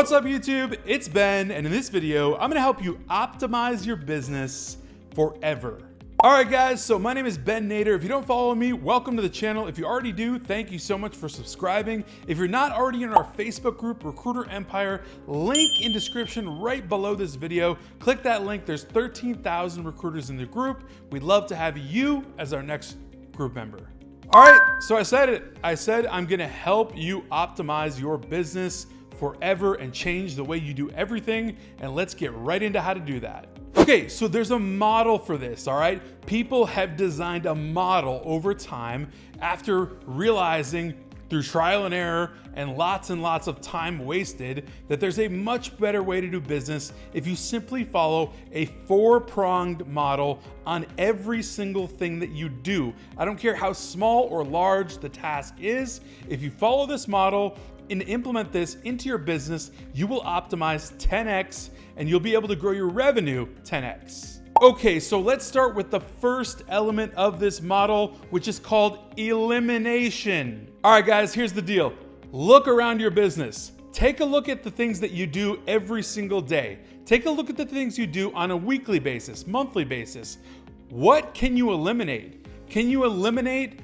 What's up YouTube? It's Ben, and in this video, I'm gonna help you optimize your business forever. All right guys, so my name is Ben Nader. If you don't follow me, welcome to the channel. If you already do, thank you so much for subscribing. If you're not already in our Facebook group, Recruiter Empire, link in description right below this video. Click that link, there's 13,000 recruiters in the group. We'd love to have you as our next group member. All right, so I said it. I said I'm gonna help you optimize your business forever and change the way you do everything. And let's get right into how to do that. Okay, so there's a model for this, all right? People have designed a model over time after realizing through trial and error and lots of time wasted that there's a much better way to do business if you simply follow a four-pronged model on every single thing that you do. I don't care how small or large the task is. If you follow this model and implement this into your business, you will optimize 10x and you'll be able to grow your revenue 10x. Okay, so let's start with the first element of this model, which is called elimination. All right, guys, here's the deal. Look around your business. Take a look at the things that you do every single day. Take a look at the things you do on a weekly basis, monthly basis. What can you eliminate? Can you eliminate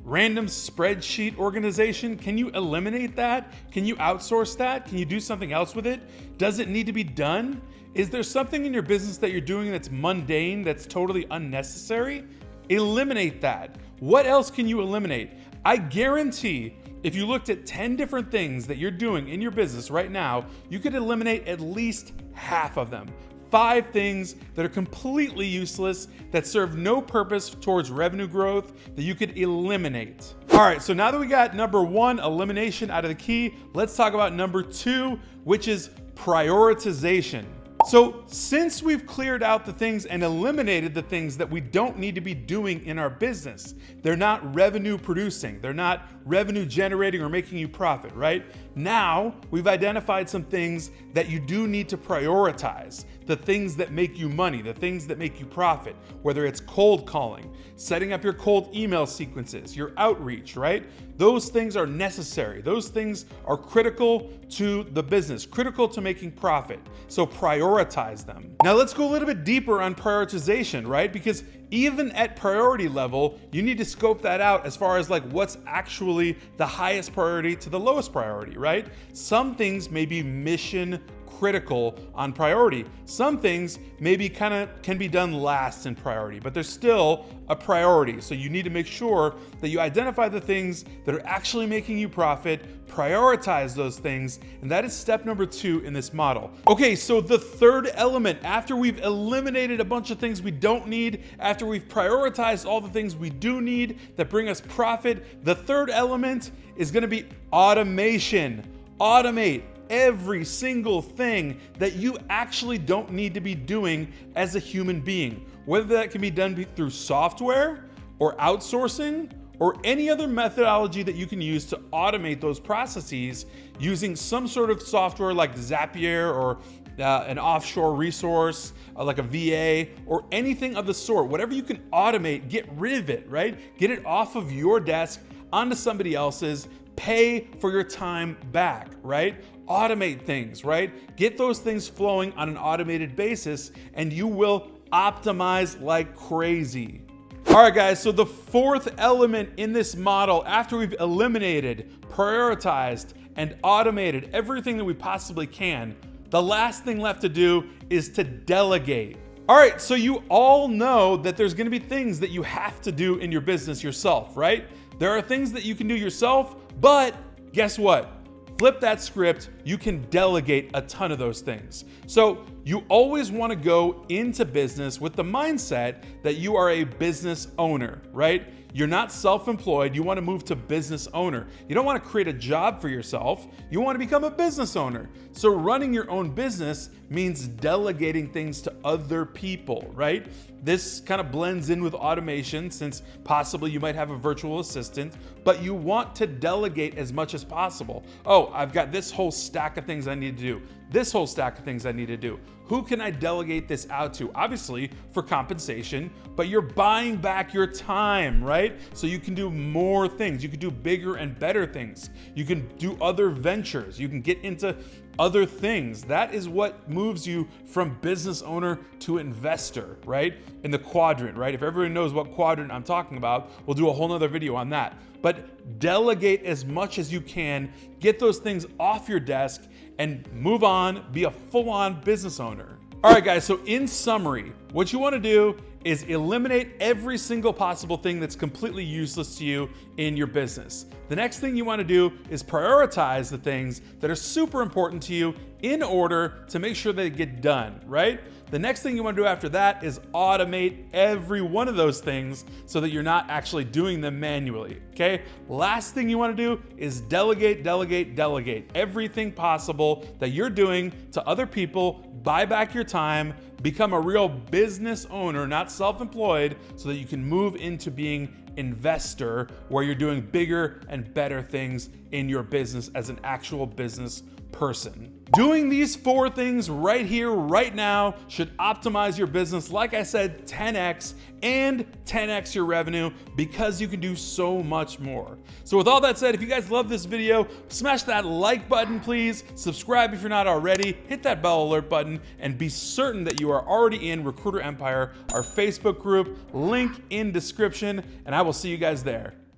random spreadsheet organization? Can you eliminate that? Can you outsource that? Can you do something else with it? Does it need to be done? Is there something in your business that you're doing that's mundane, that's totally unnecessary? Eliminate that. What else can you eliminate? I guarantee if you looked at 10 different things that you're doing in your business right now, you could eliminate at least half of them. 5 things that are completely useless, that serve no purpose towards revenue growth, that you could eliminate. All right, so now that we got number 1, elimination, out of the key, let's talk about number 2, which is prioritization. So since we've cleared out the things and eliminated the things that we don't need to be doing in our business, they're not revenue producing, they're not revenue generating or making you profit, right? Now we've identified some things that you do need to prioritize, the things that make you money, the things that make you profit, whether it's cold calling, setting up your cold email sequences, your outreach, right? Those things are necessary. Those things are critical to the business, critical to making profit. So prioritize them. Now let's go a little bit deeper on prioritization, right? Because even at priority level, you need to scope that out as far as like what's actually the highest priority to the lowest priority, right? Some things may be mission critical on priority. Some things maybe can be done last in priority, but they're still a priority. So you need to make sure that you identify the things that are actually making you profit, prioritize those things, and that is step number 2 in this model. Okay, so the third element, after we've eliminated a bunch of things we don't need, after we've prioritized all the things we do need that bring us profit, the third element is gonna be automation. Automate every single thing that you actually don't need to be doing as a human being, whether that can be done through software or outsourcing or any other methodology that you can use to automate those processes using some sort of software like Zapier or an offshore resource like a VA or anything of the sort. Whatever you can automate, get rid of it, right? Get it off of your desk onto somebody else's. Pay for your time back, right? Automate things, right? Get those things flowing on an automated basis and you will optimize like crazy. All right, guys, so the fourth element in this model, after we've eliminated, prioritized, and automated everything that we possibly can, the last thing left to do is to delegate. All right, so you all know that there's gonna be things that you have to do in your business yourself, right? There are things that you can do yourself, but guess what? Flip that script, you can delegate a ton of those things. So you always want to go into business with the mindset that you are a business owner, right? You're not self-employed, you want to move to business owner. You don't want to create a job for yourself, you want to become a business owner. So running your own business means delegating things to other people, right? This kind of blends in with automation since possibly you might have a virtual assistant, but you want to delegate as much as possible. Oh, I've got this whole stack of things I need to do, this whole stack of things I need to do. Who can I delegate this out to? Obviously for compensation, but you're buying back your time, right? right? So you can do more things. You can do bigger and better things. You can do other ventures. You can get into other things. That is what moves you from business owner to investor, right? In the quadrant, right? If everyone knows what quadrant I'm talking about, we'll do a whole nother video on that. But delegate as much as you can, get those things off your desk and move on, be a full-on business owner. All right, guys, so in summary, what you want to do is eliminate every single possible thing that's completely useless to you in your business. The next thing you want to do is prioritize the things that are super important to you in order to make sure they get done, right? The next thing you want to do after that is automate every one of those things so that you're not actually doing them manually, okay? Last thing you want to do is delegate, delegate, delegate. Everything possible that you're doing to other people, buy back your time, become a real business owner, not self-employed, so that you can move into being investor, where you're doing bigger and better things in your business as an actual business person. Doing these 4 things right here, right now, should optimize your business, like I said, 10x and 10x your revenue, because you can do so much more. So with all that said, if you guys love this video, smash that like button, please. Subscribe if you're not already. Hit that bell alert button and be certain that you are already in Recruiter Empire, our Facebook group, link in description, and I will see you guys there.